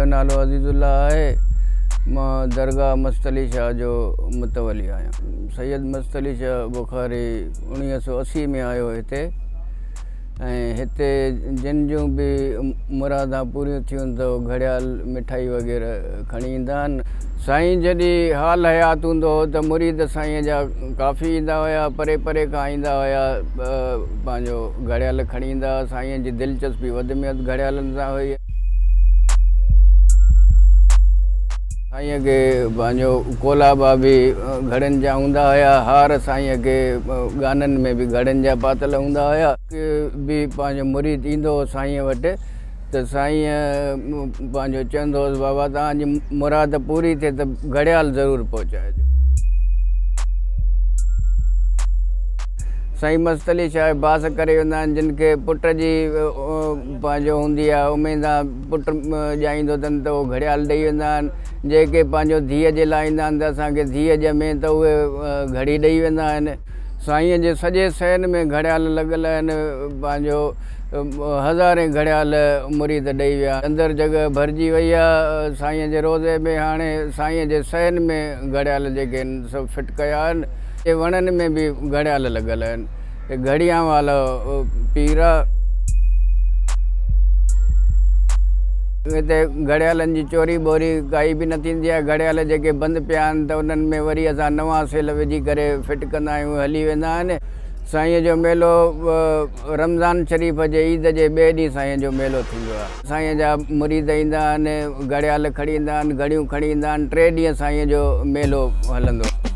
मुंहिंजो नालो अज़ीज़ुल्ला आहे। मां दरगाह मस्तअली शाह जो मुतवली आहियां। सैयद मस्तअली शाह बुखारी 1980 में आयो हिते ऐं हिते जिन जूं बि मुरादां पूरियूं थियूं त घड़ियाल मिठाई वग़ैरह खणी ईंदा आहिनि। साईं जॾहिं हाल हयात हूंदो हो त मुरीद साईं जा काफ़ी ईंदा हुया, परे परे खां ईंदा हुया, पंहिंजो घड़ियाल खणी ईंदा। साईं जी दिलचस्पी वधि में वधि घड़ियालनि सां हुई। साईं खे पंहिंजो कोलाबा बि घड़नि जा हूंदा हुया, हार साईं खे गाननि में बि घड़नि जा पातल हूंदा हुया। बि पंहिंजो मुरीद ईंदो हो साईं वटि त साईं पंहिंजो चवंदो हुउसि, बाबा तव्हांजी मुराद पूरी थिए त घड़ियाल ज़रूरु पहुचाइजो। साईं मस्तअली शाह बास करे वेंदा आहिनि, जिन खे पुट जी पंहिंजो हूंदी आहे उमेदा, पुट ॼाईंदो अथनि त उहो घड़ियाल ॾेई वेंदा आहिनि। जेके पंहिंजो धीअ जे लाइ ईंदा आहिनि त असांखे धीअ ॼमे त उहे घड़ी ॾेई वेंदा आहिनि। साईं जे सॼे सहन में घड़ियाल लॻल आहिनि, पंहिंजो हज़ारे घड़ियाल मुरीद ॾेई विया। अंदरि जॻह भरिजी वई आहे साईं जे रोज़े में। हाणे साईं जे सहन में घड़ियाल जेके आहिनि सभु फिट कया आहिनि। वणनि में बि घड़ियाल लॻल आहिनि। घड़ियां वालो पीर आहे। हिते घड़ियालनि जी चोरी ॿोरी काई बि न थींदी आहे। घड़ियाल जेके बंदि पिया आहिनि त उन्हनि में वरी असां नवां सेल विझी करे फिट कंदा आहियूं, हली वेंदा आहिनि। साईं जो मेलो रमज़ान शरीफ़ जे ईद जे ॿिए ॾींहुं साईं जो मेलो थींदो आहे। साईं जा मुरीद ईंदा आहिनि, घड़ियाल खणी ईंदा आहिनि, घड़ियूं खणी ईंदा आहिनि। 3 ॾींहं साईं जो मेलो हलंदो आहे।